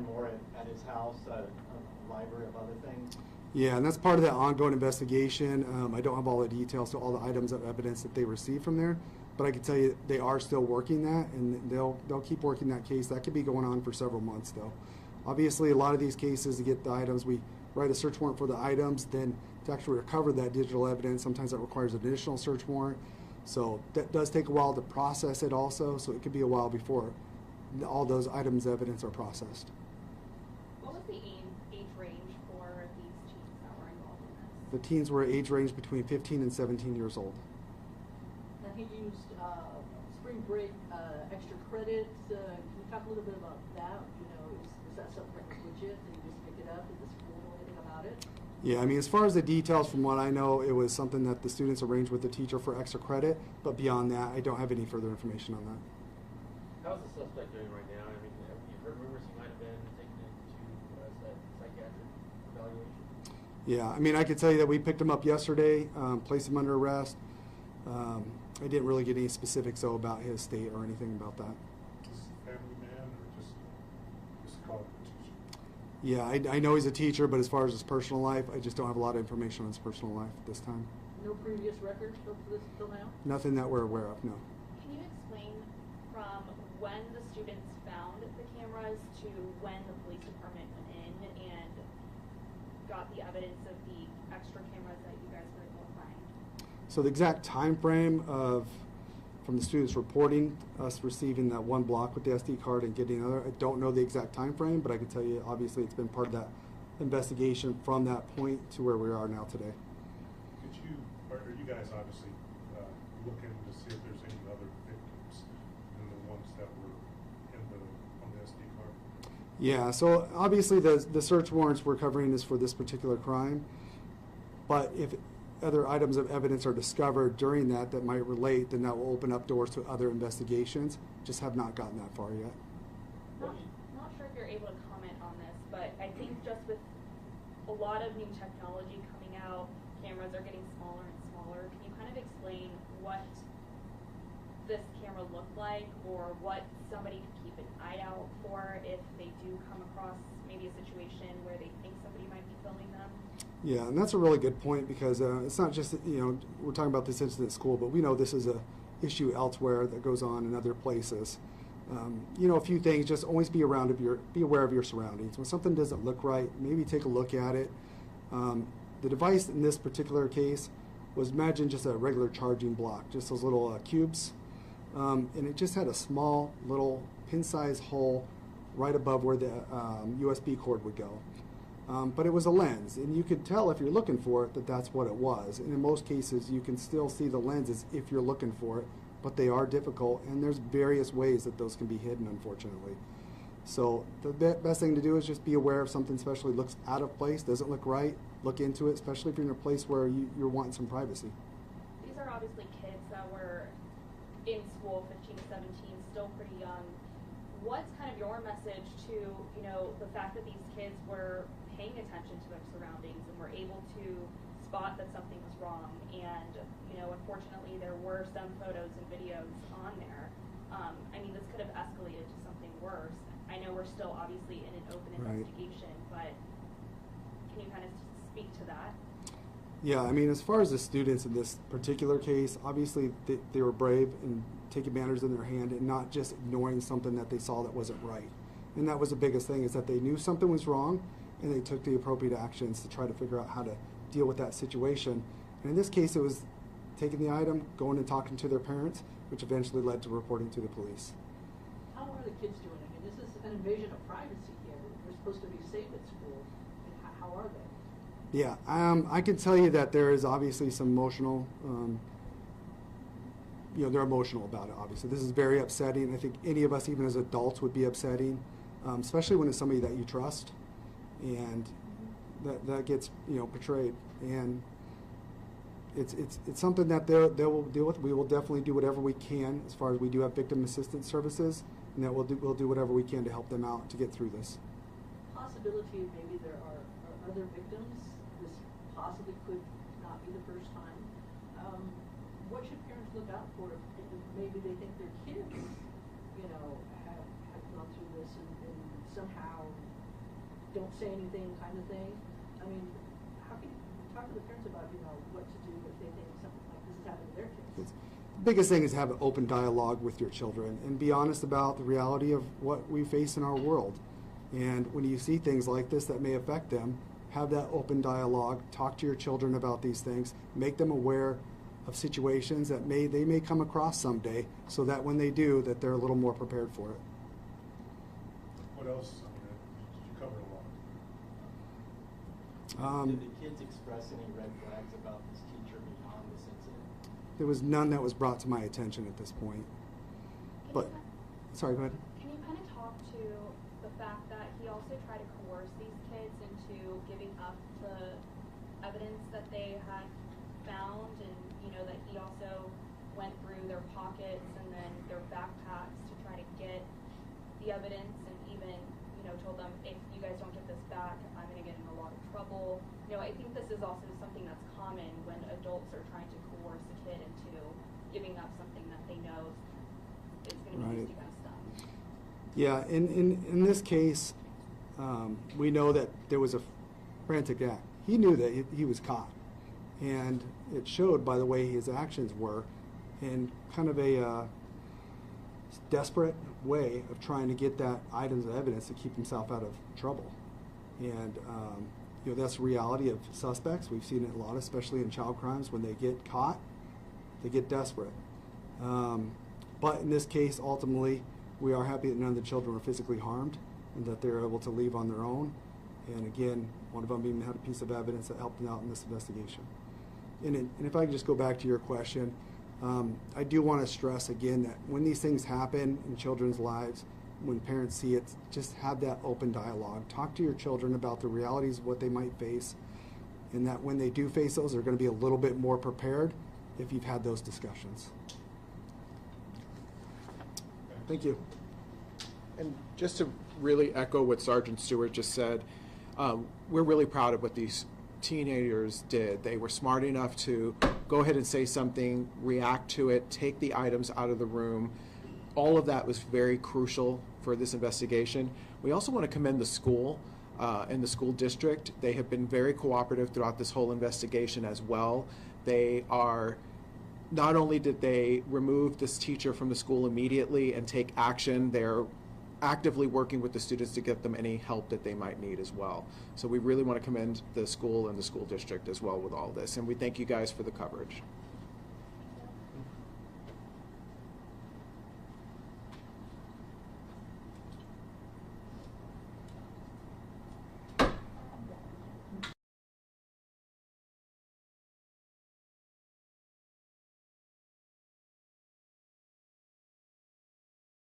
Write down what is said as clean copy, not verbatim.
more at his house, a library of other things? Yeah, and that's part of that ongoing investigation. I don't have all the details to all the items of evidence that they received from there, but I can tell you they are still working that, and they'll keep working that case. That could be going on for several months, though. Obviously, a lot of these cases, to get the items, we write a search warrant for the items, then to actually recover that digital evidence, sometimes that requires an additional search warrant. So that does take a while to process it also, so it could be a while before all those items of evidence are processed. What was the age range for these teens that were involved in this? The teens were age range between 15 and 17 years old. And he used spring break extra credits. Can you talk a little bit about that? You know, is that something that was legit? Did he just pick it up? Did the school know anything about it? Yeah, I mean, as far as the details, from what I know, it was something that the students arranged with the teacher for extra credit. But beyond that, I don't have any further information on that. How's the suspect doing right now? I mean, you've heard rumors he might have been taken into psychiatric evaluation. Yeah, I mean, I could tell you that we picked him up yesterday, placed him under arrest. I didn't really get any specifics, though, about his state or anything about that. Is he a family man or just a college teacher? Yeah, I know he's a teacher, but as far as his personal life, I just don't have a lot of information on his personal life at this time. No previous records up to this till now? Nothing that we're aware of, no. Can you explain from when the students found the cameras to when the police department went in and got the evidence of the extra cameras that you guys were able to find? So the exact time frame from the students reporting us receiving that one block with the SD card and getting another, I don't know the exact time frame, but I can tell you obviously it's been part of that investigation from that point to where we are now today. Are you guys obviously looking to see if there's any other victims than the ones that were on the SD card? Yeah, so obviously the search warrants we're covering is for this particular crime, but if other items of evidence are discovered during that might relate, then that will open up doors to other investigations. Just have not gotten that far yet. Not sure if you're able to comment on this, but I think just with a lot of new technology coming out, cameras are getting smaller and smaller. Can you kind of explain what this camera looked like, or what somebody could keep an eye out for if they do come across maybe a situation where they think somebody might be filming them? Yeah, and that's a really good point, because it's not just, we're talking about this incident at school, but we know this is a issue elsewhere that goes on in other places. A few things, just always be aware of your surroundings. When something doesn't look right, maybe take a look at it. The device in this particular case was, imagine just a regular charging block, just those little cubes, and it just had a small little pin-sized hole right above where the USB cord would go. But it was a lens, and you could tell if you're looking for it that that's what it was. And in most cases, you can still see the lenses if you're looking for it, but they are difficult, and there's various ways that those can be hidden, unfortunately. So the best thing to do is just be aware if something especially looks out of place, doesn't look right, look into it, especially if you're in a place where you're wanting some privacy. These are obviously kids that were in school, 15 to 17, still pretty young. What's kind of your message to, the fact that these kids were paying attention to their surroundings and were able to spot that something was wrong? And, unfortunately, there were some photos and videos on there. This could have escalated to something worse. I know we're still obviously in an open investigation, but can you kind of speak to that? Yeah, as far as the students in this particular case, obviously they were brave and taking matters in their hand and not just ignoring something that they saw that wasn't right. And that was the biggest thing, is that they knew something was wrong and they took the appropriate actions to try to figure out how to deal with that situation. And in this case, it was taking the item, going and talking to their parents, which eventually led to reporting to the police. How are the kids doing? This is an invasion of privacy here. They're supposed to be safe at school. How are they? Yeah, I can tell you that there is obviously some emotional, they're emotional about it, obviously. This is very upsetting. I think any of us, even as adults, would be upsetting, especially when it's somebody that you trust, and that gets, portrayed. And it's something that they will deal with. We will definitely do whatever we can, as far as we do have victim assistance services, and that we'll do whatever we can to help them out to get through this. Possibility maybe there are other victims. This possibly could not be the first time. What should parents look out for if maybe they think their kids, have gone through this and somehow don't say anything kind of thing. I mean, how can you talk to the parents about, you know, what to do if they think something like this is happening to their kids? The biggest thing is have an open dialogue with your children and be honest about the reality of what we face in our world. And when you see things like this that may affect them, have that open dialogue, talk to your children about these things, make them aware of situations that they may come across someday, so that when they do, that they're a little more prepared for it. What else? I mean, you covered a lot. Did the kids express any red flags about this teacher beyond this incident? There was none that was brought to my attention at this point. But, sorry, go ahead. Can you kind of talk to the fact that he also tried to coerce these kids into giving up the evidence that they had found, and you know that he also went through their pockets and then their backpacks to try to get the evidence, and even, you know, told them, if you guys don't get this back, I'm going to get in a lot of trouble. You know, I think this is also something that's common when adults are trying to coerce a kid into giving up something that they know is going to be used against them. Yeah, in this case, we know that there was a frantic act. He knew that he was caught, and it showed by the way his actions were, in kind of a desperate way of trying to get that items of evidence to keep himself out of trouble. And you know, that's the reality of suspects. We've seen it a lot, especially in child crimes. When they get caught, they get desperate. But in this case, ultimately, we are happy that none of the children were physically harmed and that they were able to leave on their own. And again, one of them even had a piece of evidence that helped them out in this investigation. And if I can just go back to your question, I do want to stress again that when these things happen in children's lives, when parents see it, just have that open dialogue. Talk to your children about the realities of what they might face, and that when they do face those, they're going to be a little bit more prepared if you've had those discussions. Thank you. And just to really echo what Sergeant Stewart just said, we're really proud of what these teenagers did. They were smart enough to go ahead and say something, react to it, take the items out of the room. All of that was very crucial for this investigation. We also want to commend the school and the school district. They have been very cooperative throughout this whole investigation as well. They are, not only did they remove this teacher from the school immediately and take action, they're actively working with the students to get them any help that they might need as well. So we really want to commend the school and the school district as well with all this, and we thank you guys for the coverage.